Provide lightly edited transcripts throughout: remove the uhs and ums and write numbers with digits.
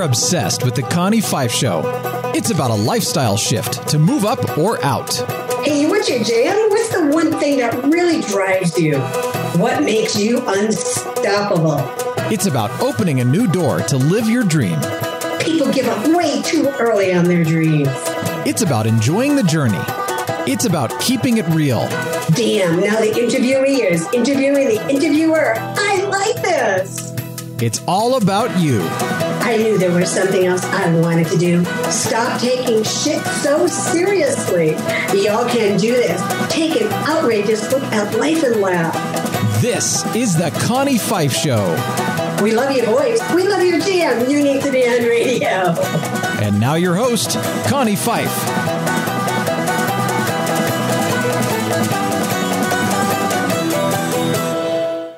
you're obsessed with the Connie Fife Show. It's about a lifestyle shift to move up or out. Hey, what's your jam? What's the one thing that really drives you? What makes you unstoppable? It's about opening a new door to live your dream. People give up way too early on their dreams. It's about enjoying the journey. It's about keeping it real. Damn, now the interviewee is interviewing the interviewer. I like this. It's all about you. I knew there was something else I wanted to do. Stop taking shit so seriously. Y'all can do this. Take an outrageous look at life and laugh. This is the Connie Fife Show. We love your voice. We love your jam. You need to be on radio. And now your host, Connie Fife.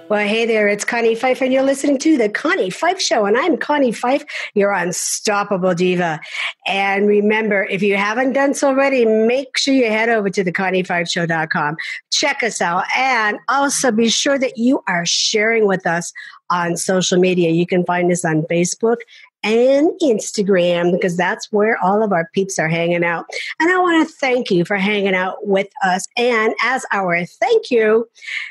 Well, hey there, it's Connie Fife, and you're listening to The Connie Fife Show, and I'm Connie Fife, your unstoppable diva. And remember, if you haven't done so already, make sure you head over to theconniefifeshow.com. Check us out, and also be sure that you are sharing with us on social media. You can find us on Facebook and Instagram, because that's where all of our peeps are hanging out. And I want to thank you for hanging out with us. And as our thank you,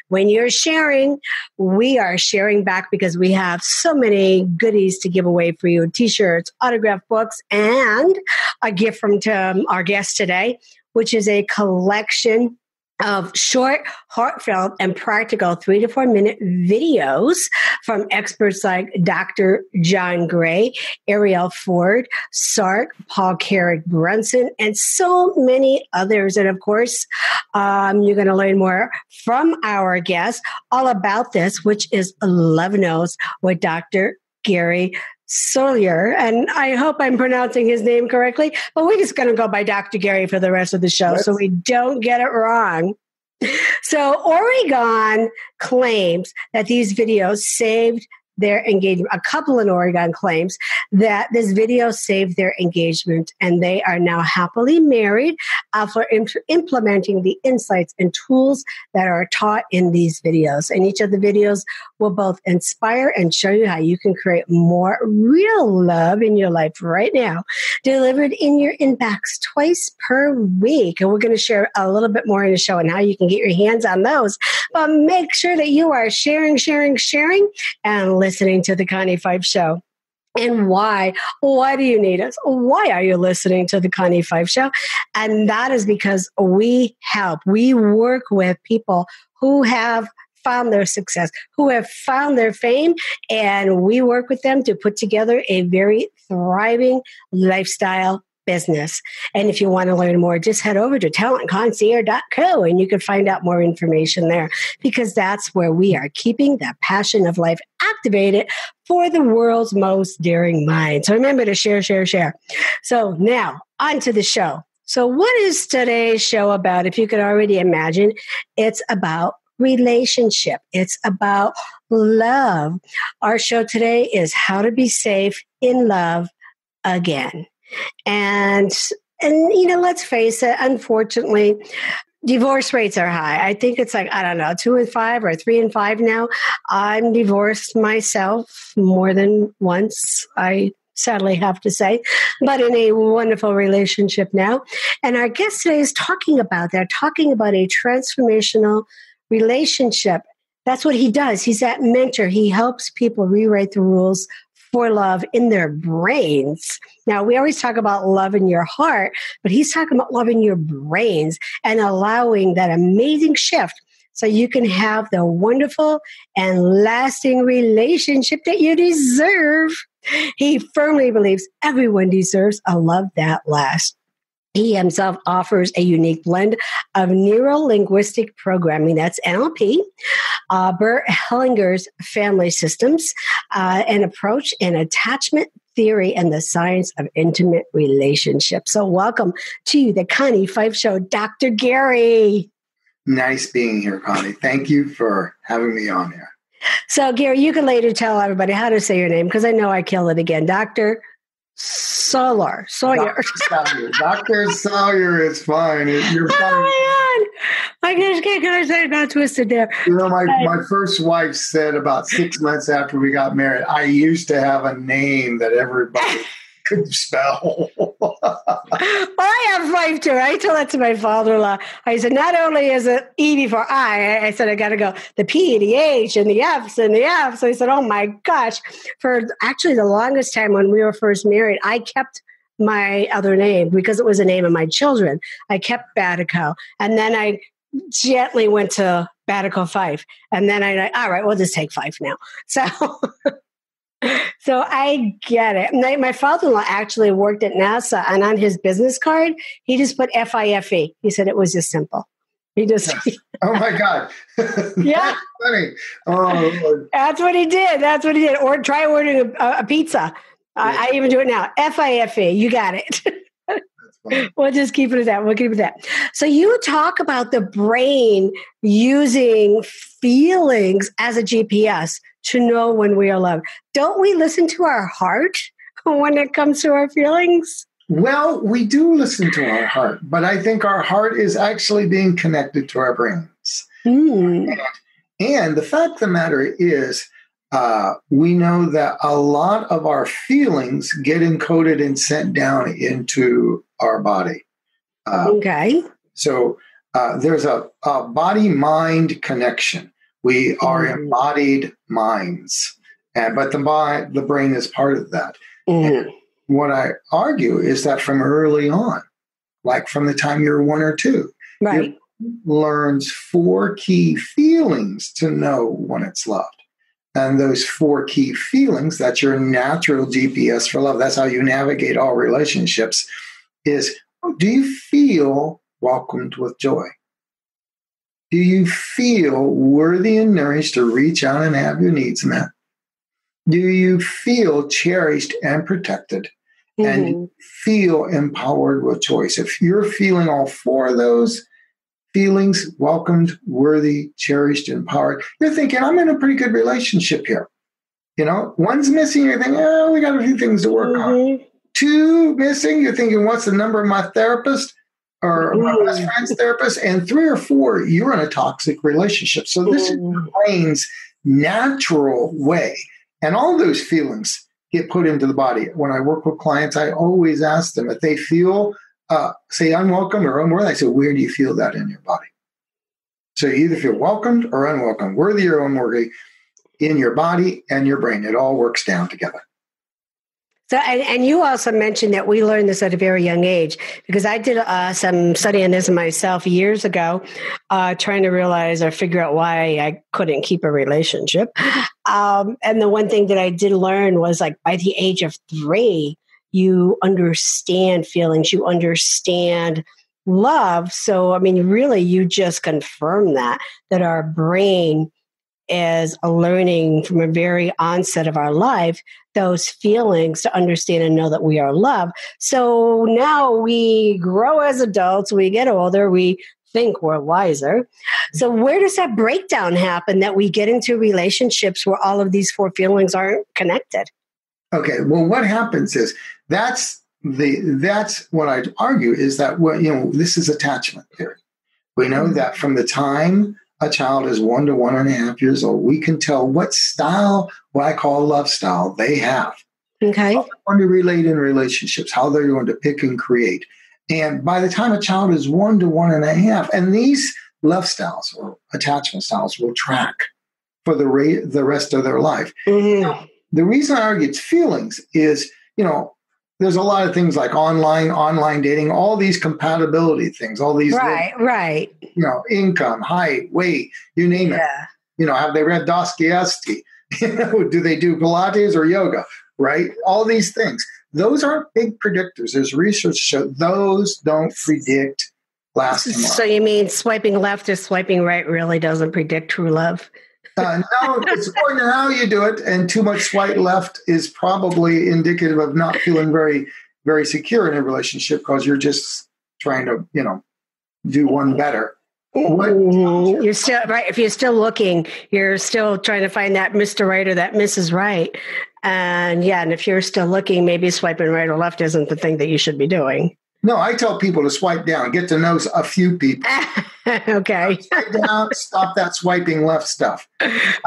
when you're sharing, we are sharing back, because we have so many goodies to give away for you: t-shirts, autographed books, and a gift from our guest today, which is a collection of short, heartfelt, and practical 3 to 4 minute videos from experts like Dr. John Gray, Ariel Ford, Sark, Paul Carrick-Brunson, and so many others. And of course, you're going to learn more from our guest all about this, which is Love Notes with Dr. Gary Sawyer, and I hope I'm pronouncing his name correctly, but we're just going to go by Dr. Gary for the rest of the show so we don't get it wrong. So Oregon claims that these videos saved their engagement. A couple in Oregon claims that this video saved their engagement, and they are now happily married after implementing the insights and tools that are taught in these videos. And each of the videos will both inspire and show you how you can create more real love in your life right now, delivered in your inbox twice per week. And we're going to share a little bit more in the show and how you can get your hands on those. But make sure that you are sharing, and listening to the Connie Fife Show. And why? Why do you need us? Why are you listening to the Connie Fife Show? And that is because we work with people who have found their success, who have found their fame, and we work with them to put together a very thriving lifestyle business. And if you want to learn more, just head over to talentconcierge.co and you can find out more information there, because that's where we are keeping that passion of life activated for the world's most daring mind. So remember to share. So now on to the show. So what is today's show about? If you could already imagine, it's about relationship. It's about love. Our show today is how to be safe in love again. And let's face it, unfortunately, divorce rates are high. I think it's 2 in 5 or 3 in 5 now. I'm divorced myself more than once, I sadly have to say, but in a wonderful relationship now. And our guest today is talking about that, talking about a transformational relationship. That's what he does. He's that mentor. He helps people rewrite the rules for love in their brains. Now, we always talk about love in your heart, but he's talking about love in your brains and allowing that amazing shift so you can have the wonderful and lasting relationship that you deserve. He firmly believes everyone deserves a love that lasts. He himself offers a unique blend of neuro-linguistic programming, that's NLP, Bert Hellinger's family systems, an approach in attachment theory, and the science of intimate relationships. So welcome to the Connie Fife Show, Dr. Gary. Nice being here, Connie. Thank you for having me on here. So Gary, you can later tell everybody how to say your name, because I know I kill it again. Dr. Sawyer. Dr. Sawyer is fine. You're fine. Oh my I just can't got twisted there. My first wife said about 6 months after we got married, I used to have a name that everybody could spell. Well, I have 5 too. I told that to my father-in-law. I said, not only is it E before I said, I got to go the P, the H, and the F's and the F. So I said, oh my gosh. For actually the longest time when we were first married, I kept my other name because it was the name of my children. I kept Batico. And then I gently went to Batico Fife. And then all right, we'll just take Fife now. So I get it. My father-in-law actually worked at NASA, and on his business card, he just put FIFE. He said it was just simple. He just. Oh my God. Yeah. Funny. Oh, Lord. That's what he did. Or try ordering a pizza. Yeah. I even do it now. FIFE. You got it. We'll just keep it at that. We'll keep it at that. So you talk about the brain using feelings as a GPS to know when we are loved. Don't we listen to our heart when it comes to our feelings? Well, we do listen to our heart, but I think our heart is actually being connected to our brains. And the fact of the matter is, we know that a lot of our feelings get encoded and sent down into our body. Okay. So there's a body-mind connection. We are embodied minds, but the brain is part of that. And what I argue is that from early on, like from the time you're 1 or 2, right, learns 4 key feelings to know when it's loved. And those 4 key feelings, that's your natural GPS for love. That's how you navigate all relationships is, do you feel welcomed with joy? Do you feel worthy and nourished to reach out and have your needs met? Do you feel cherished and protected? And feel empowered with choice? If you're feeling all 4 of those feelings, welcomed, worthy, cherished, empowered, you're thinking, I'm in a pretty good relationship here. One's missing, you're thinking, we got a few things to work on. 2 missing, you're thinking, what's the number of my therapist or my best friend's therapist? And 3 or 4, you're in a toxic relationship. So this is the brain's natural way. And all those feelings get put into the body. When I work with clients, I always ask them if they feel, say, unwelcome or unworthy. I say, where do you feel that in your body? So you either feel welcomed or unwelcome, worthy or unworthy in your body and your brain. It all works down together. So, and you also mentioned that we learned this at a very young age, because I did some study on this myself years ago, trying to realize or figure out why I couldn't keep a relationship. And the one thing that I did learn was, like, by the age of 3, you understand feelings, you understand love. So, I mean, really, you just confirm that our brain is learning from a very onset of our life those feelings to understand and know that we are loved. So now we grow as adults, we get older, we think we're wiser. So where does that breakdown happen that we get into relationships where all of these 4 feelings aren't connected? Okay, well, what happens is that's what I'd argue is that this is attachment theory. We know that from the time a child is 1 to 1.5 years old, we can tell what style, what I call love style, they have. Okay. How they're going to relate in relationships, how they're going to pick and create. And by the time a child is 1 to 1.5, and these love styles or attachment styles will track for the rest of their life. Now, the reason I argue it's feelings is, there's a lot of things like online dating, all these compatibility things, all these right. Income, height, weight, you name it. Have they read Dostoevsky? Do they do Pilates or yoga? Right? All these things. Those aren't big predictors. There's research show those don't predict lasting love. So you mean swiping left or swiping right really doesn't predict true love? No, it's according to how you do it, and too much swipe left is probably indicative of not feeling very, very secure in a relationship because you're just trying to, do one better. You're still right. If you're still looking, you're still trying to find that Mr. Right or that Mrs. Right. And if you're still looking, maybe swiping right or left isn't the thing that you should be doing. No, I tell people to swipe down, get to know a few people. Okay. Swipe down, stop that swiping left stuff.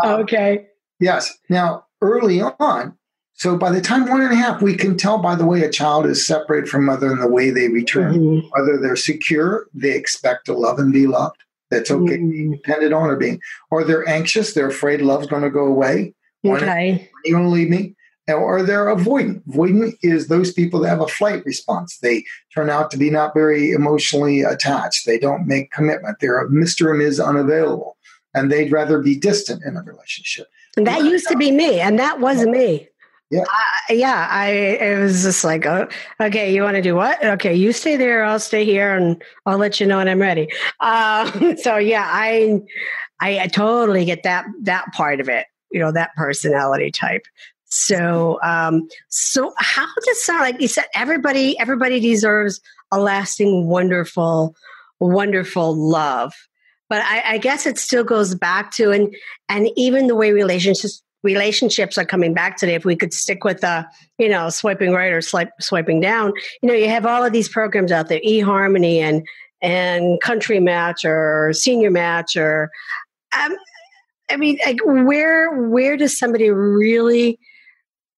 Okay. Yes. Now, early on, so by the time 1.5, we can tell by the way a child is separated from mother and the way they return, whether they're secure, they expect to love and be loved. That's okay to be depended on or they're anxious, they're afraid love's going to go away. Okay. You're going to leave me. Or they're avoidant. Avoidant is those people that have a flight response. They turn out to be not very emotionally attached. They don't make commitment. They're a Mr. and Ms. unavailable. And they'd rather be distant in a relationship. And that used to be me. And that was me. Yeah. It was just like, oh, okay, you want to do what? Okay, you stay there, I'll stay here, and I'll let you know when I'm ready. So yeah, I totally get that part of it, that personality type. So so how does like you said, everybody deserves a lasting, wonderful love. But I guess it still goes back to and even the way relationships are coming back today. If we could stick with swiping right or swiping down, you have all of these programs out there, eHarmony and Country Match or Senior Match or I mean, like where does somebody really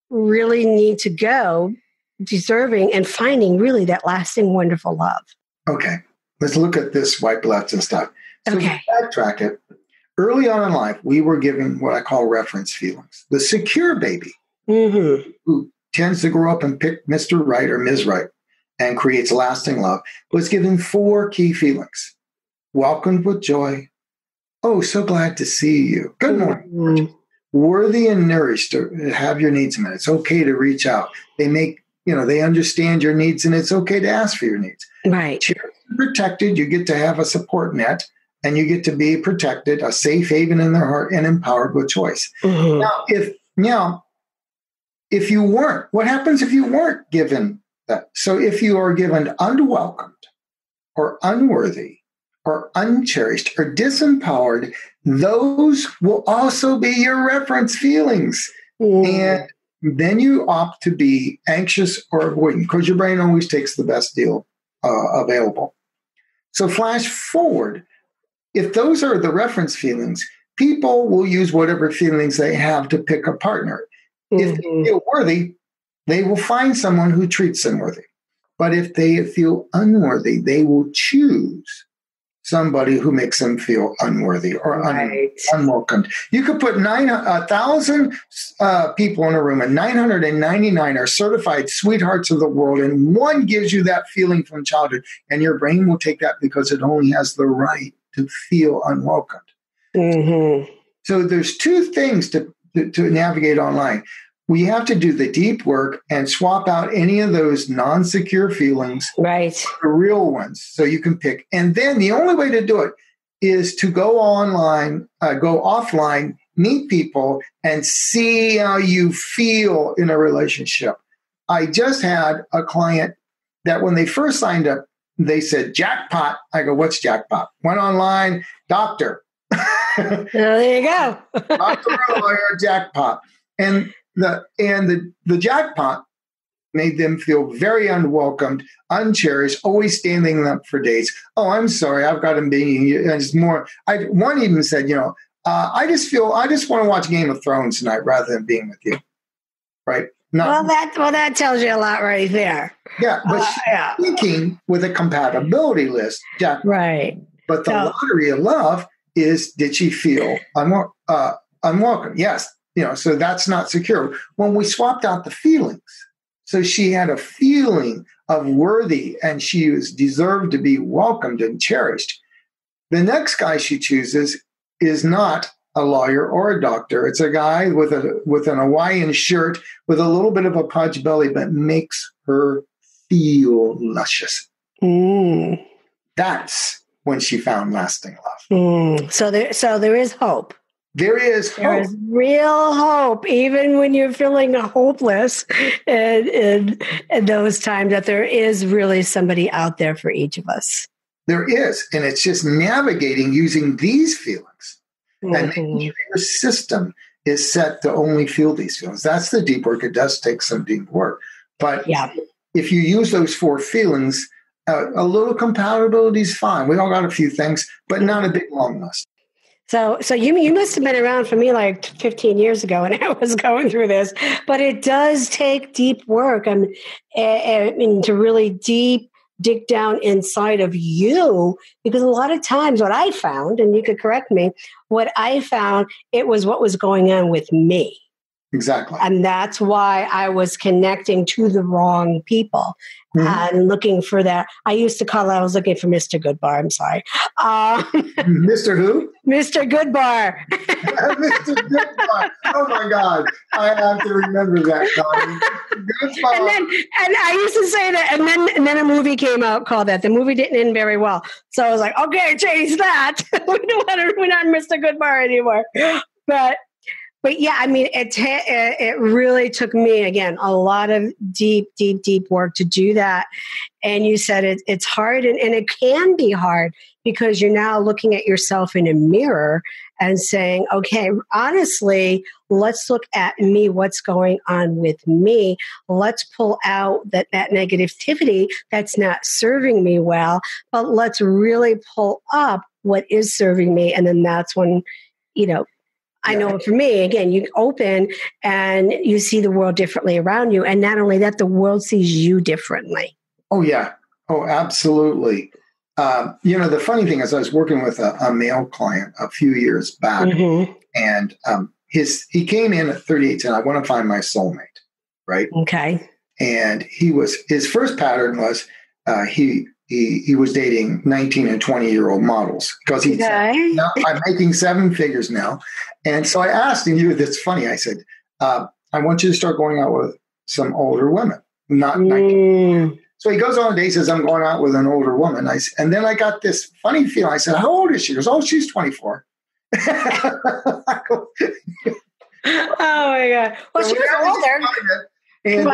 need to go, deserving and finding really that lasting, wonderful love? Okay, let's look at this swipe left and stuff. So okay. To backtrack it, early on in life, we were given what I call reference feelings. The secure baby, who tends to grow up and pick Mr. Right or Ms. Right and creates lasting love, was given 4 key feelings. Welcomed with joy. Oh, so glad to see you. Good morning. Worthy and nourished to have your needs met. It's okay to reach out. They understand your needs and it's okay to ask for your needs. Right. You're protected. You get to have a support net and you get to be protected, a safe haven in their heart and empowered with choice. Now, if you weren't, what happens if you weren't given that? So if you are given unwelcomed or unworthy or uncherished or disempowered, those will also be your reference feelings. And then you opt to be anxious or avoidant because your brain always takes the best deal available. So flash forward. If those are the reference feelings, people will use whatever feelings they have to pick a partner. If they feel worthy, they will find someone who treats them worthy. But if they feel unworthy, they will choose somebody who makes them feel unworthy or unwelcomed. You could put 1,000 people in a room and 999 are certified sweethearts of the world, and one gives you that feeling from childhood, and your brain will take that because it only has the right to feel unwelcomed. So there's 2 things to navigate online. We have to do the deep work and swap out any of those non-secure feelings, right, for the real ones, so you can pick. And then the only way to do it is to go online, go offline, meet people, and see how you feel in a relationship. I just had a client that when they first signed up, they said, jackpot. I go, what's jackpot? Went online, doctor. There you go. Doctor or lawyer, jackpot. And the jackpot made them feel very unwelcomed, uncherished, always standing up for dates. Oh, I'm sorry, I've got him being. It's more. One even said, I just want to watch Game of Thrones tonight rather than being with you. Right? That tells you a lot right there. Yeah, but thinking with a compatibility list, jackpot. Right. But the lottery of love is: did she feel unwelcome? Yes. So that's not secure. When we swapped out the feelings, so she had a feeling of worthy and she was deserved to be welcomed and cherished. The next guy she chooses is not a lawyer or a doctor. It's a guy with an Hawaiian shirt with a little bit of a pudge belly, but makes her feel luscious. That's when she found lasting love. So there is hope. There is hope. There is real hope, even when you're feeling hopeless in those times, that there is really somebody out there for each of us. There is. And it's just navigating using these feelings. And making sure your system is set to only feel these feelings. That's the deep work. It does take some deep work. But if you use those 4 feelings, A little compatibility is fine. We all got a few things, but not a big long list. So you must have been around for me like 15 years ago when I was going through this, but it does take deep work and to really dig down inside of you, because a lot of times what I found, and you could correct me, what I found, it was what was going on with me. Exactly. And that's why I was connecting to the wrong people and looking for that. I used to call it, I was looking for Mr. Goodbar. I'm sorry. Mr. Who? Mr. Goodbar. Mr. Goodbar. Oh my God. I have to remember that, Connie. And I used to say that, and then a movie came out called that. The movie didn't end very well. So I was like, okay, change that. We're not Mr. Goodbar anymore. But yeah, I mean, it really took me, again, a lot of deep work to do that. And you said it's hard, and it can be hard because you're now looking at yourself in a mirror and saying, okay, honestly, let's look at me, what's going on with me. Let's pull out that negativity that's not serving me well, but let's really pull up what is serving me. And then that's when, I know for me, again, you open and you see the world differently around you. And not only that, the world sees you differently. Oh, yeah. Oh, absolutely. The funny thing is I was working with a male client a few years back, and he came in at 38 and I want to find my soulmate, right? Okay. And his first pattern was he was dating 19 and 20-year-old models because he said, no, I'm making 7 figures now. And so I asked him, it's funny. I said, I want you to start going out with some older women, not 19. So he goes on a date, says, I'm going out with an older woman. And then I got this funny feeling. I said, how old is she? He goes, oh, she's 24. Oh my God. Well, so she was older. And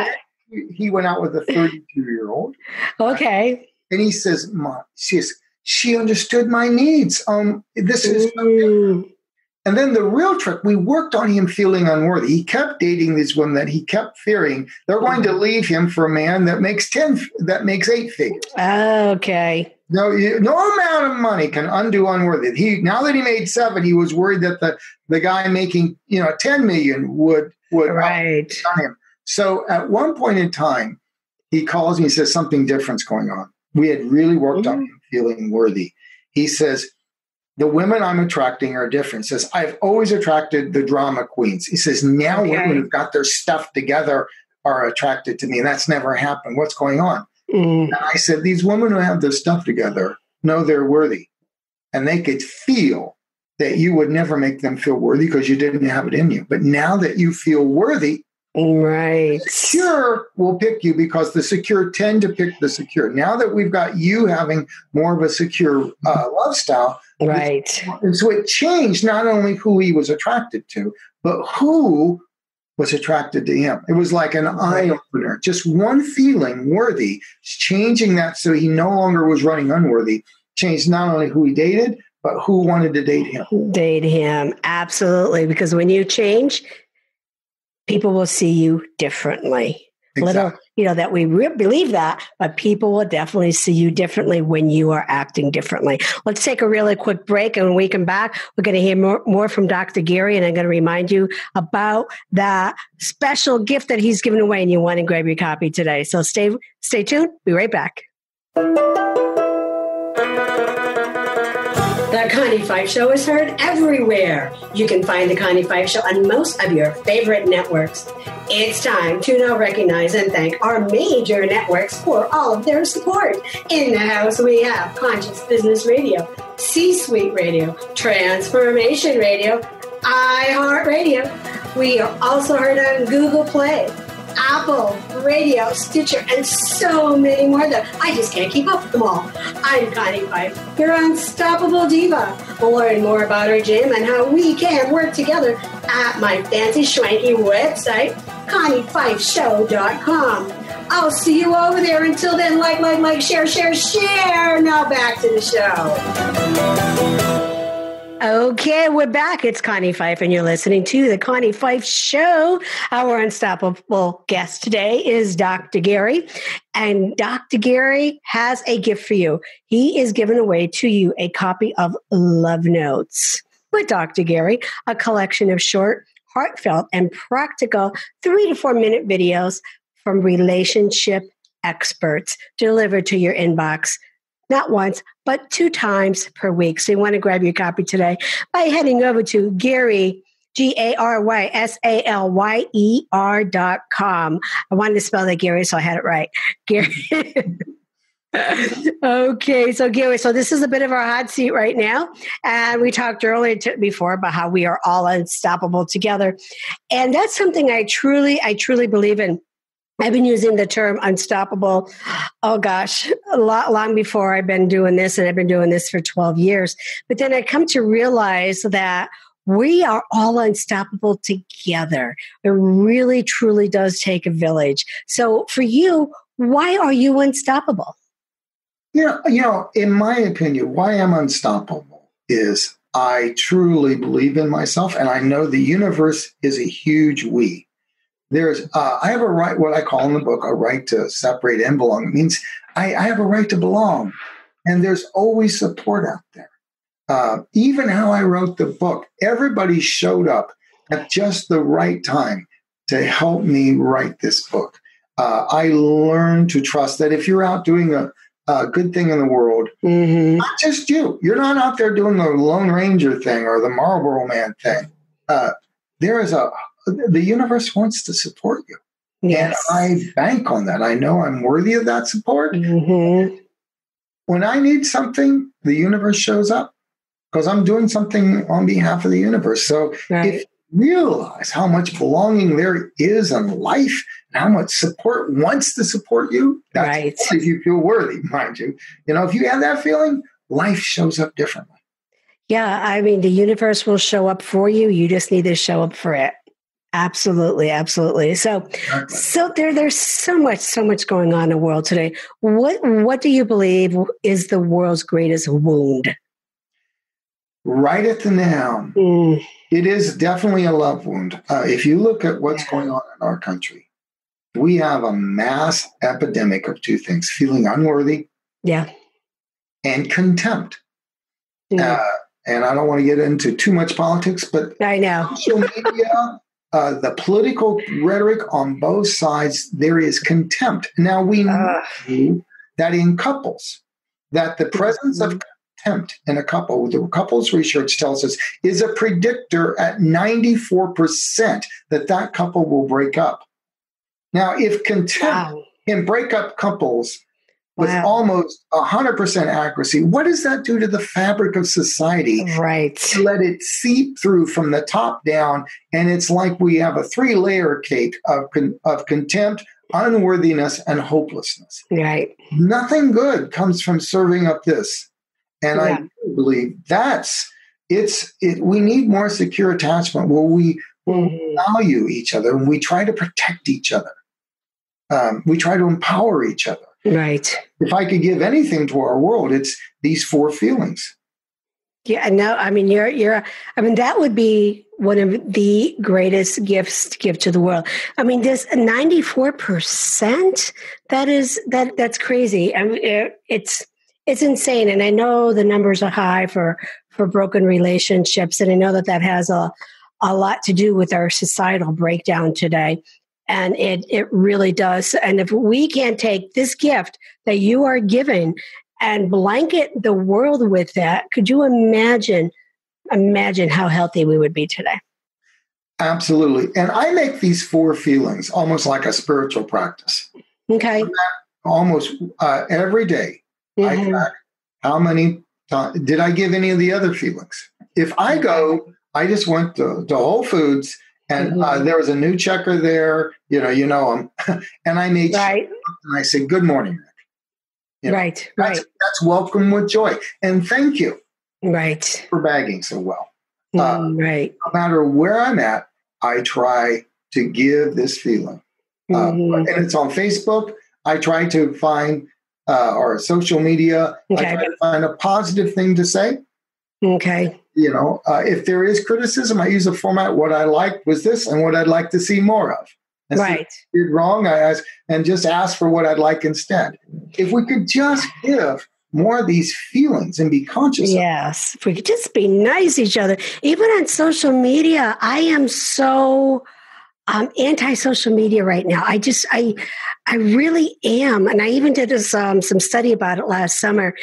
he went out with a 32-year-old. Okay. And he says, Mom, she understood my needs. This is And then the real trick, we worked on him feeling unworthy. He kept dating these women that he kept fearing they're going to leave him for a man that makes 8 figures. Okay. No amount of money can undo unworthy. Now that he made 7, he was worried that the guy making 10 million would on him. So at one point in time, he calls me and says something different's going on. We had really worked on him feeling worthy. He says, the women I'm attracting are different. He says, I've always attracted the drama queens. He says, now women who've got their stuff together are attracted to me. And that's never happened. What's going on? And I said, these women who have their stuff together know they're worthy. And they could feel that you would never make them feel worthy because you didn't have it in you. But now that you feel worthy, right, the secure will pick you because the secure tend to pick the secure. Now that we've got you having more of a secure love style, right. And so it changed not only who he was attracted to, but who was attracted to him. It was like an eye opener. Just one feeling worthy, changing that so he no longer was running unworthy, changed not only who he dated, but who wanted to date him. Date him. Absolutely. Because when you change, people will see you differently. Exactly. That we believe that, but people will definitely see you differently when you are acting differently. Let's take a really quick break, and when we come back, we're going to hear more from Dr. Gary, and I'm going to remind you about that special gift that he's giving away, and you want to grab your copy today. So stay tuned. Be right back. The Connie Fife Show is heard everywhere. You can find The Connie Fife Show on most of your favorite networks. It's time to now recognize and thank our major networks for all of their support. In the house, we have Conscious Business Radio, C-Suite Radio, Transformation Radio, iHeartRadio. We are also heard on Google Play, Apple, Radio, Stitcher, and so many more that I just can't keep up with them all. I'm Connie Fife, your unstoppable diva. Learn more about our gym and how we can work together at my fancy schwanky website, ConnieFifeShow.com. I'll see you over there. Until then, like, share. Now back to the show. Okay, we're back. It's Connie Fife, and you're listening to the Connie Fife Show. Our unstoppable guest today is Dr. Gary, and Dr. Gary has a gift for you. He is giving away to you a copy of Love Notes with Dr. Gary, a collection of short, heartfelt, and practical 3 to 4 minute videos from relationship experts delivered to your inbox. Not once, but 2 times per week. So you want to grab your copy today by heading over to Gary, GarySalyer.com. I wanted to spell that Gary, so I had it right. Gary. Okay, so Gary, so this is a bit of our hot seat right now. And we talked earlier before about how we are all unstoppable together. And that's something I truly believe in. I've been using the term unstoppable, oh gosh, a lot long before I've been doing this, and I've been doing this for 12 years. But then I come to realize that we are all unstoppable together. It really, truly does take a village. So for you, why are you unstoppable? In my opinion, why I'm unstoppable is I truly believe in myself, and I know the universe is a huge we. I have a right, what I call in the book, a right to separate and belong. It means I have a right to belong. And there's always support out there. Even how I wrote the book, everybody showed up at just the right time to help me write this book. I learned to trust that if you're out doing a good thing in the world, not just you, you're not out there doing the Lone Ranger thing or the Marlboro Man thing. The universe wants to support you. Yes. And I bank on that. I know I'm worthy of that support. When I need something, the universe shows up because I'm doing something on behalf of the universe. So if you realize how much belonging there is in life and how much support wants to support you, that's if you feel worthy, mind you. If you have that feeling, life shows up differently. Yeah, I mean, the universe will show up for you. You just need to show up for it. Absolutely, absolutely. So there's so much going on in the world today. What do you believe is the world's greatest wound? Right at the now, it is definitely a love wound. If you look at what's going on in our country, we have a mass epidemic of 2 things: feeling unworthy, and contempt. And I don't want to get into too much politics, but I know social media. The political rhetoric on both sides, there is contempt. Now, we know that in couples, that the presence of contempt in a couple, the couples research tells us, is a predictor at 94% that couple will break up. Now, if contempt can break up couples with almost 100% accuracy, what does that do to the fabric of society? Right. To let it seep through from the top down, and it's like we have a 3-layer cake of contempt, unworthiness, and hopelessness. Right. Nothing good comes from serving up this, and I believe we need more secure attachment where we value each other and we try to protect each other. We try to empower each other. Right. If I could give anything to our world, it's these 4 feelings. Yeah, no, I mean, that would be one of the greatest gifts to give to the world. I mean, this 94%, that's crazy. I mean, it's insane. And I know the numbers are high for broken relationships. And I know that has a lot to do with our societal breakdown today. And it really does. And if we can't take this gift that you are given and blanket the world with that, could you imagine how healthy we would be today? Absolutely. And I make these 4 feelings almost like a spiritual practice. Okay. Almost every day, I track how many times did I give any of the other feelings. If I just went to Whole Foods, and there was a new checker there, you know him, and I made sure, and I said, "Good morning, Rick." That's welcome with joy, and thank you, for bagging so well. No matter where I'm at, I try to give this feeling, and it's on Facebook. I try to find or social media. I try to find a positive thing to say. Okay. If there is criticism, I use a format. What I liked was this, and what I'd like to see more of. And right. If I did wrong, I ask, and just ask for what I'd like instead. If we could just give more of these feelings and be conscious. Yes, if we could just be nice to each other, even on social media. I am so anti-social media right now. I really am. And I even did some study about it last summer.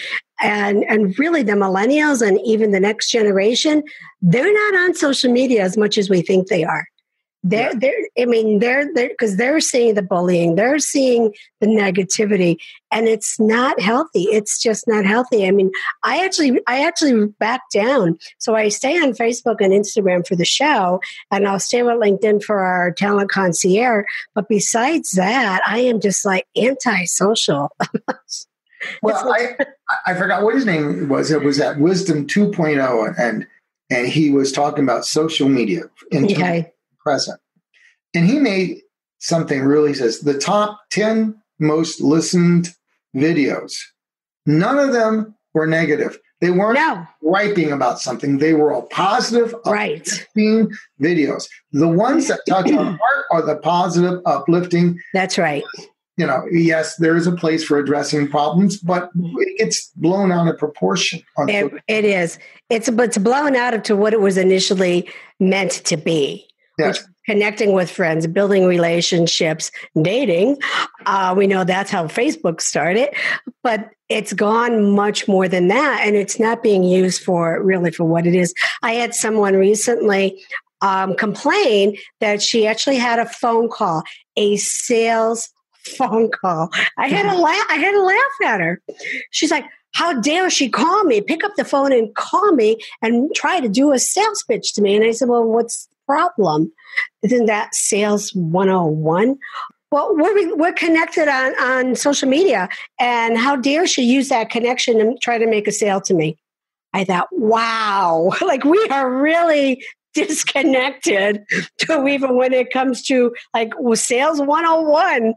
And really the millennials and even the next generation, they're not on social media as much as we think they are. They're because they're seeing the bullying, they're seeing the negativity, and it's not healthy. It's just not healthy. I mean, I actually back down. So I stay on Facebook and Instagram for the show, and I'll stay with LinkedIn for our talent concierge. But besides that, I am just like anti-social. Well, I forgot what his name was. It was at Wisdom 2.0, and he was talking about social media in present. And he made something really says the top 10 most listened videos. None of them were negative. They weren't griping about something. They were all positive, uplifting videos. The ones that touch our heart are the positive, uplifting. That's right. Yes, there is a place for addressing problems, but it gets blown out of proportion. It is. It's blown out to what it was initially meant to be. Yes. Connecting with friends, building relationships, dating. We know that's how Facebook started, but it's gone much more than that, and it's not being used for what it is. I had someone recently complain that she actually had a phone call, a sales phone call. I had to laugh at her. She's like, how dare she call me, pick up the phone and call me and try to do a sales pitch to me? And I said, well, what's the problem? Isn't that sales 101? Well, we're connected on social media, and how dare she use that connection and try to make a sale to me? I thought, wow, like we are really disconnected to even when it comes to sales 101.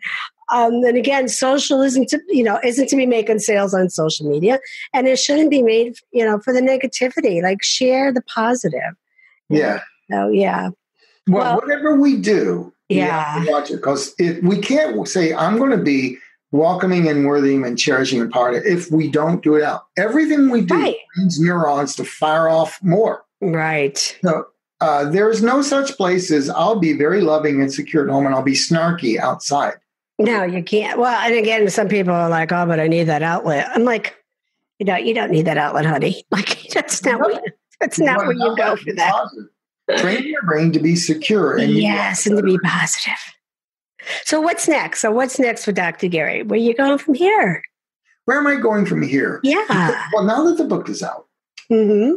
And again, social isn't to be making sales on social media, and it shouldn't be made, for the negativity. Like share the positive. Yeah. Oh yeah. Well, whatever we do, we have to watch it, because we can't say I'm going to be welcoming and worthy and cherishing and part of it if we don't do it out. Everything we do needs neurons to fire off more. Right. So there is no such place as I'll be very loving and secure at home and I'll be snarky outside. No, you can't. Well, and again, some people are like, oh, but I need that outlet. I'm like, you don't need that outlet, honey. Like, that's not where you go for that. Positive. Train your brain to be secure. And to be positive. So what's next? What's next for Dr. Gary? Where are you going from here? Where am I going from here? Yeah. Well, now that the book is out, mm-hmm.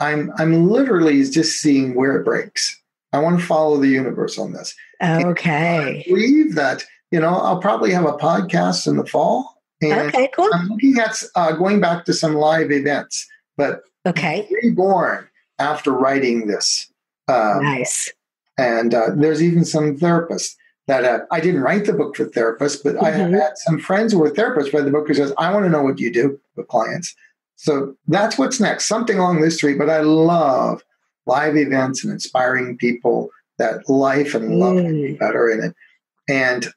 I'm literally just seeing where it breaks. I want to follow the universe on this. Okay. I believe that, I'll probably have a podcast in the fall. And okay, cool. I'm looking at going back to some live events, but reborn after writing this. Nice. And there's even some therapists that I didn't write the book for therapists, but I have had some friends who were therapists read the book who says, I want to know what you do with clients. So that's what's next, something along this street. But I love live events and inspiring people that life and love can be better in it. And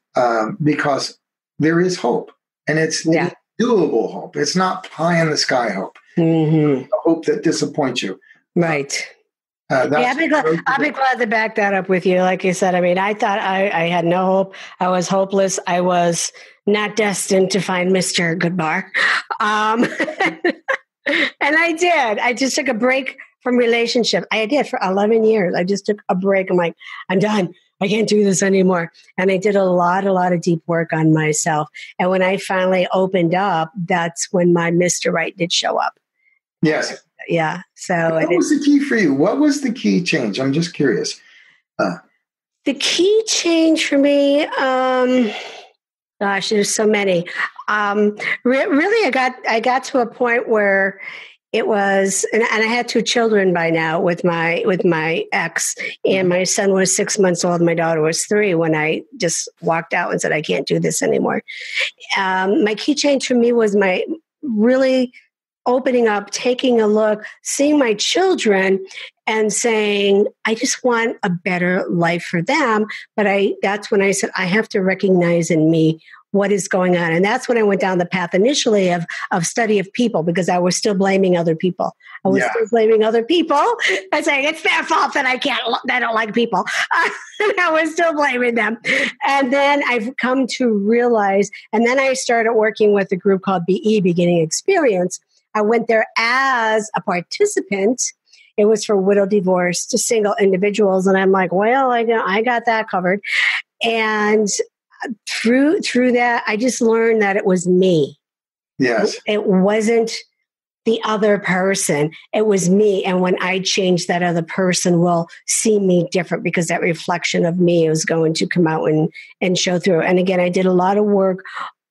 because there is hope, and it's doable hope. It's not pie in the sky hope. Mm-hmm. A hope that disappoints you. Right. I'll be glad to back that up with you. Like you said, I mean, I thought I had no hope. I was hopeless. I was not destined to find Mr. Goodbar. And I did. I just took a break from relationship. I did for 11 years. I just took a break. I'm like, I'm done. I can't do this anymore. And I did a lot of deep work on myself. And when I finally opened up, that's when my Mr. Right did show up. Yes. Yeah. So what was the key for you? What was the key change? I'm just curious. The key change for me, gosh, there's so many. Really, I got to a point where it was, and I had 2 children by now with my ex, and my son was 6 months old. My daughter was 3 when I just walked out and said, I can't do this anymore. My key change for me was my really opening up, taking a look, seeing my children and saying, I just want a better life for them. But that's when I said, I have to recognize in me what is going on. And that's when I went down the path initially of study of people, because I was still blaming other people. I was still blaming other people and saying it's their fault that I don't like people. I was still blaming them. And then I've come to realize, and then I started working with a group called BE, Beginning Experience. I went there as a participant. It was for widow, divorced, single individuals. And I'm like, well, I got that covered. And through that, I just learned that it was me. Yes. It wasn't the other person. It was me. And when I change, that other person will see me different, because that reflection of me is going to come out and show through. And again, I did a lot of work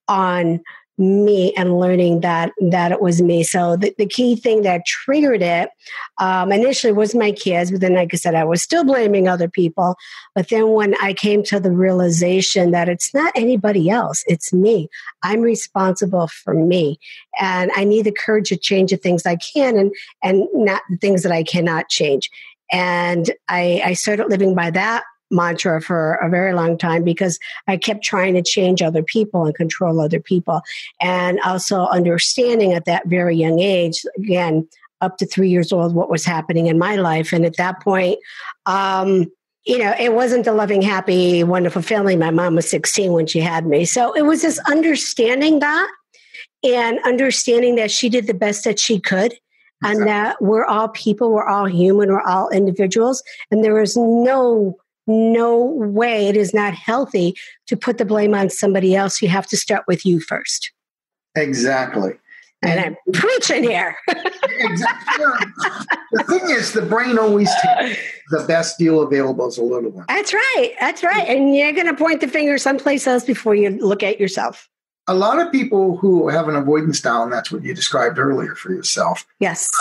on me and learning that it was me. So the key thing that triggered it initially was my kids, but then, like I said, I was still blaming other people. But then when I came to the realization that it's not anybody else, it's me. I'm responsible for me, and I need the courage to change the things I can and not the things that I cannot change. And I started living by that mantra for a very long time, because I kept trying to change other people and control other people. And also understanding at that very young age, again, up to 3 years old, what was happening in my life. And at that point, it wasn't a loving, happy, wonderful family. My mom was 16 when she had me. So it was just understanding that, and understanding that she did the best that she could. And that we're all people, we're all human, we're all individuals. And there is no way, it is not healthy to put the blame on somebody else. You have to start with you first. Exactly. And I'm preaching here. Exactly. The thing is, the brain always takes the best deal available as a little one. That's right. And you're going to point the finger someplace else before you look at yourself. A lot of people who have an avoidance style, and that's what you described earlier for yourself. Yes.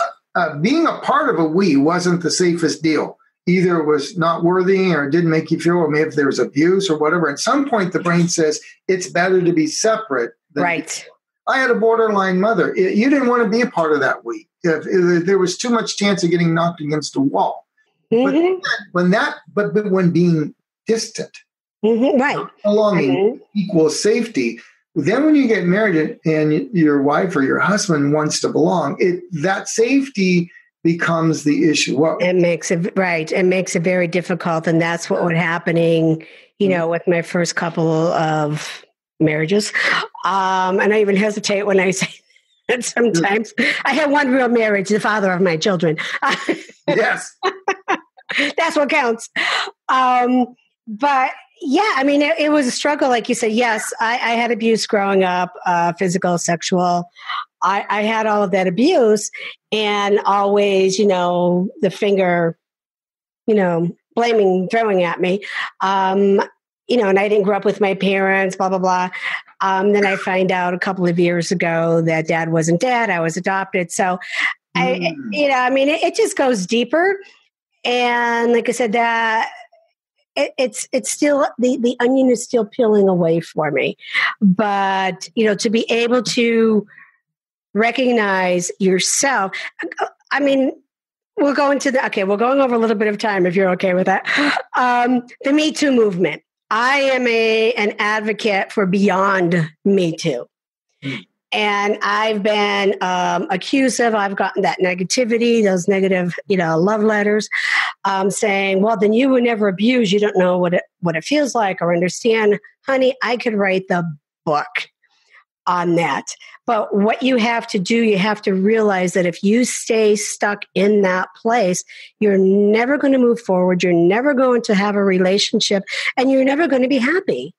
Being a part of a we wasn't the safest deal. Either it was not worthy, or it didn't make you feel, or maybe there was abuse or whatever. At some point, the brain says it's better to be separate. Right. I had a borderline mother. You didn't want to be a part of that we. If there was too much chance of getting knocked against a wall. Mm-hmm. But when being distant, right, belonging equals safety. Then when you get married and your wife or your husband wants to belong, that safety becomes the issue. It makes it right. It makes it very difficult. And that's what was happening, with my first couple of marriages. And I even hesitate when I say that sometimes. I had one real marriage, the father of my children. Yes. That's what counts. But yeah, I mean, it was a struggle. Like you said, yes, I had abuse growing up, physical, sexual. I had all of that abuse, and always, the finger, blaming, throwing at me. And I didn't grow up with my parents, blah, blah, blah. Then I find out a couple of years ago that dad wasn't dad. I was adopted. So, it just goes deeper. And like I said, that it's still, the onion is still peeling away for me. But, to be able to recognize yourself. I mean, we're going over a little bit of time if you're okay with that. The Me Too movement. I am an advocate for beyond Me Too. And I've been accused of, I've gotten that negativity, those negative, love letters, saying, well, then you were never abused. You don't know what it feels like or understand. Honey, I could write the book on that. But what you have to do, you have to realize that if you stay stuck in that place, you're never going to move forward. You're never going to have a relationship, and you're never going to be happy.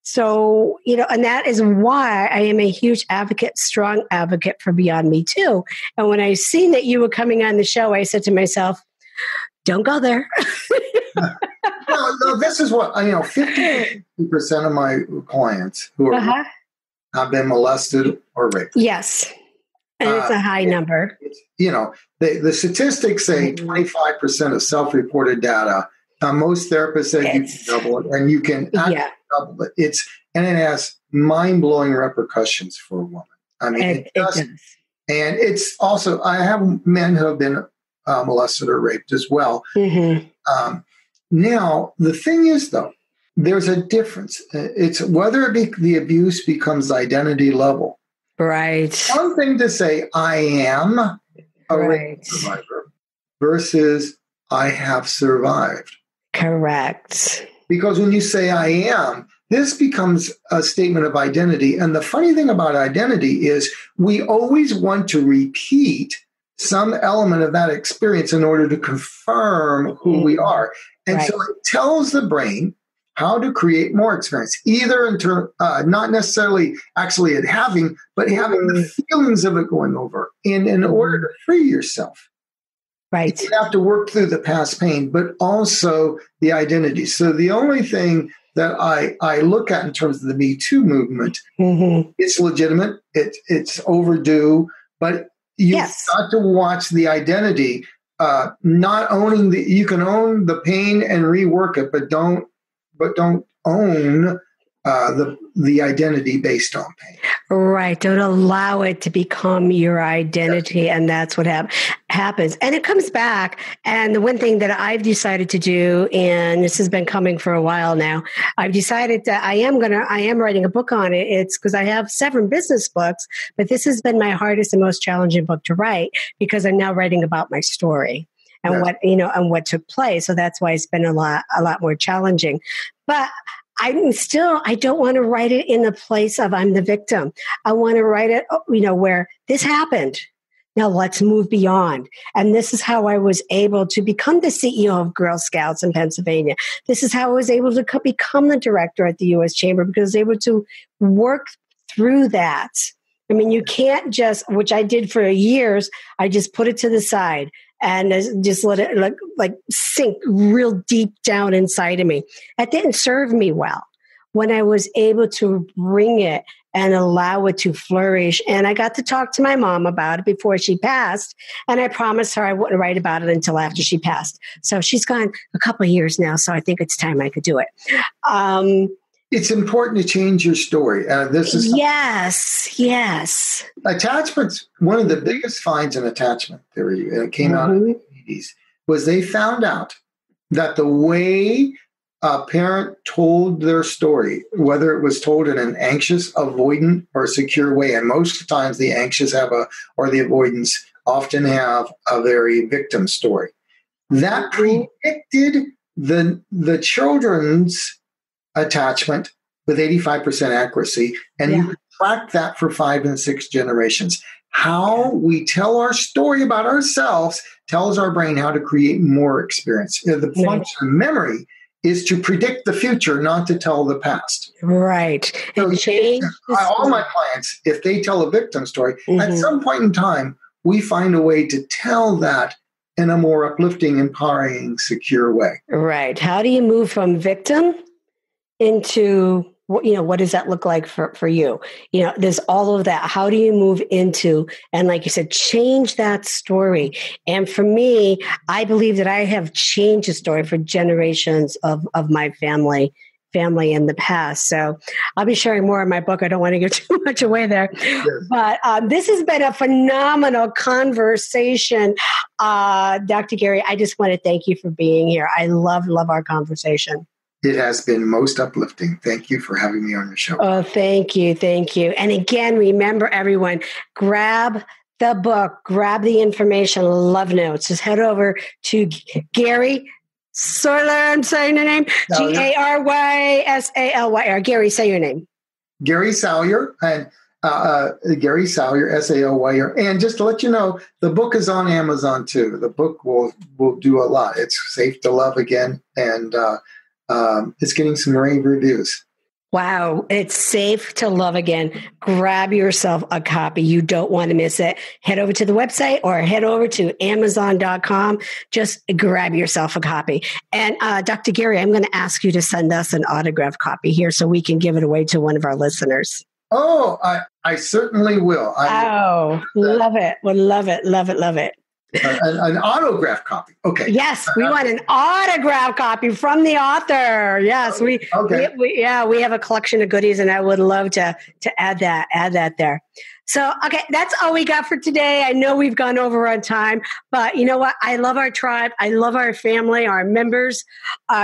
So, and that is why I am a huge advocate, strong advocate for Beyond Me Too. And when I seen that you were coming on the show, I said to myself, don't go there. No, this is what, 50% of my clients who are have been molested or raped. Yes. And it's a high number. The statistics say 25% of self-reported data. Most therapists say you can double it, and you can double it. It has mind-blowing repercussions for a woman. I mean, And it's also, I have men who have been molested or raped as well. Now, the thing is, though, there's a difference. It's whether the abuse becomes identity level. Right. One thing to say, I am a rape survivor versus I have survived. Correct. Because when you say I am, this becomes a statement of identity. And the funny thing about identity is we always want to repeat some element of that experience in order to confirm who we are. And so it tells the brain how to create more experience, either in not necessarily actually it having, but having the feelings of it going over. And in order to free yourself, you have to work through the past pain, but also the identity. So the only thing that I look at in terms of the Me Too movement, it's legitimate, it's overdue, but you've got to watch the identity, not owning you can own the pain and rework it, but don't own the identity based on pain. Right. Don't allow it to become your identity. And that's what happens. And it comes back. And the one thing that I've decided to do, and this has been coming for a while now, I've decided that I am writing a book on it. It's because I have 7 business books, but this has been my hardest and most challenging book to write because I'm now writing about my story. And what took place. So that's why it's been a lot more challenging. But I don't want to write it in the place of I'm the victim. I want to write it, where this happened. Now let's move beyond. And this is how I was able to become the CEO of Girl Scouts in Pennsylvania. This is how I was able to become the director at the U.S. Chamber, because I was able to work through that. I mean, you can't which I did for years, I just put it to the side and just let it like sink real deep down inside of me. That didn't serve me well. When I was able to bring it and allow it to flourish, and I got to talk to my mom about it before she passed, and I promised her I wouldn't write about it until after she passed. So she's gone a couple of years now, so I think it's time I could do it. It's important to change your story. This is yes. Attachments. One of the biggest finds in attachment theory, and it came out in the 80s, was they found out that the way a parent told their story, whether it was told in an anxious, avoidant, or secure way, and most times the anxious or the avoidance often have a very victim story, that predicted the children's attachment with 85% accuracy. And you can track that for 5 and 6 generations. How we tell our story about ourselves tells our brain how to create more experience. The function of memory is to predict the future, not to tell the past. Right. So all my clients, if they tell a victim story, at some point in time, we find a way to tell that in a more uplifting, empowering, secure way. Right. How do you move from victim into, what does that look like for you? There's all of that. How do you move into, and like you said, change that story? And for me, I believe that I have changed the story for generations of my family in the past. So I'll be sharing more in my book. I don't want to give too much away there, but this has been a phenomenal conversation. Dr. Gary, I just want to thank you for being here. I love our conversation. It has been most uplifting. Thank you for having me on your show. Oh, thank you. Thank you. And again, remember everyone, grab the book, grab the information, love notes. Just head over to Gary Saylor. I'm saying your name. GarySalyr. Gary, say your name. Gary Salyr, and Gary Salyr, Salyr. And just to let you know, the book is on Amazon too. The book will do a lot. It's Safe to Love Again, and it's getting some rave reviews. Wow. It's Safe to Love Again. Grab yourself a copy. You don't want to miss it. Head over to the website or head over to Amazon.com. Just grab yourself a copy. And Dr. Gary, I'm going to ask you to send us an autographed copy here so we can give it away to one of our listeners. Oh, I certainly will. Love it. Would love it. Love it. Love it. An autograph copy. Okay. Yes, we want an autograph copy from the author. Yes, we have a collection of goodies, and I would love to add that there. So, okay, that's all we got for today. I know we've gone over on time, but you know what? I love our tribe. I love our family, our members.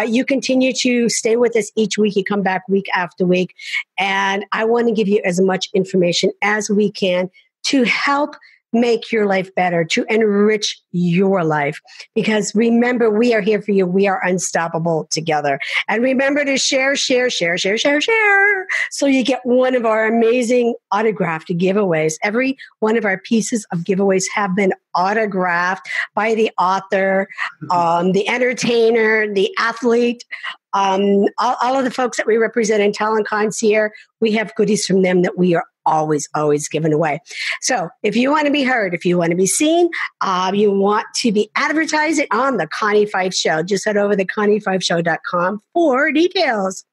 You continue to stay with us each week. You come back week after week, and I want to give you as much information as we can to help make your life better, to enrich your life. Because remember, we are here for you. We are unstoppable together. And remember to share. So you get one of our amazing autographed giveaways. Every one of our pieces of giveaways have been autographed by the author, the entertainer, the athlete, all of the folks that we represent in Talent Concierge. We have goodies from them that we are always giving away. So if you want to be heard, if you want to be seen, you want to be advertising on the Connie Fife Show, just head over to ConnieFifeShow.com for details.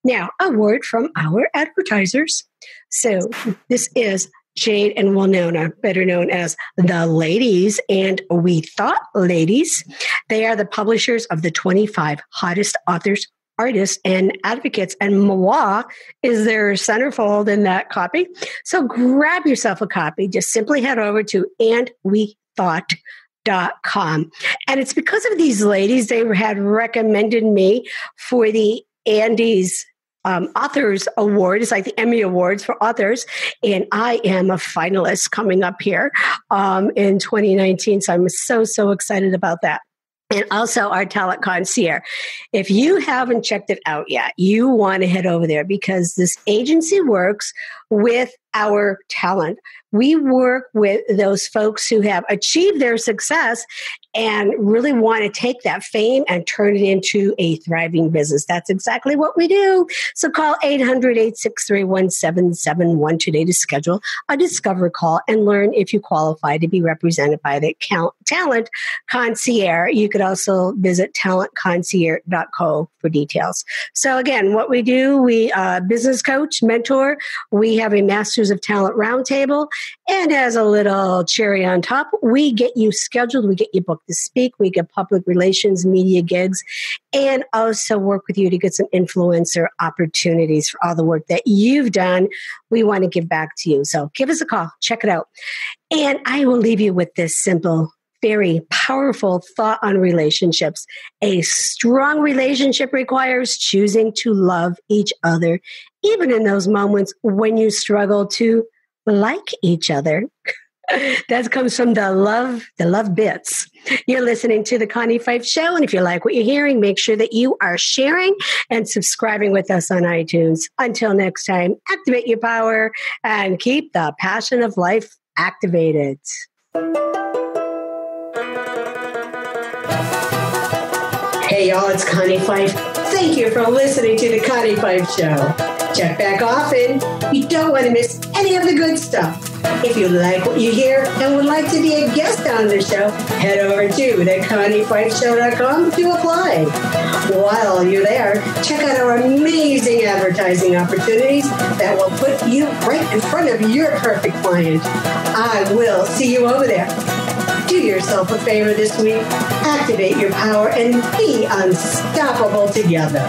Now, a word from our advertisers. So this is Jade and Winona, better known as the Ladies and We Thought Ladies. They are the publishers of the 25 hottest authors, artists, and advocates, and Mawa is their centerfold in that copy. So grab yourself a copy. Just simply head over to andwethought.com. And it's because of these ladies, they had recommended me for the Andy's Authors Award. It's like the Emmy Awards for authors. And I am a finalist coming up here in 2019. So I'm so excited about that. And also our Talent Concierge. If you haven't checked it out yet, you want to head over there because this agency works with our talent. We work with those folks who have achieved their success and really want to take that fame and turn it into a thriving business. That's exactly what we do. So call 800-863-1771 today to schedule a discovery call and learn if you qualify to be represented by the Talent Concierge. You could also visit talentconcierge.co for details. So again, what we do, we business coach, mentor. We have a Masters of Talent Roundtable. And as a little cherry on top, we get you scheduled, we get you booked to speak, we get public relations, media gigs, and also work with you to get some influencer opportunities for all the work that you've done. We want to give back to you. So give us a call, check it out. And I will leave you with this simple, very powerful thought on relationships. A strong relationship requires choosing to love each other, even in those moments when you struggle to like each other. That comes from the love bits. You're listening to the Connie Fife Show. And if you like what you're hearing, make sure that you are sharing and subscribing with us on iTunes. Until next time, activate your power and keep the passion of life activated. Hey, y'all, it's Connie Fife. Thank you for listening to the Connie Fife Show. Check back often. You don't want to miss any of the good stuff. If you like what you hear and would like to be a guest on the show, head over to theconniefifeshow.com to apply. While you're there, check out our amazing advertising opportunities that will put you right in front of your perfect client. I will see you over there. Do yourself a favor this week. Activate your power and be unstoppable together.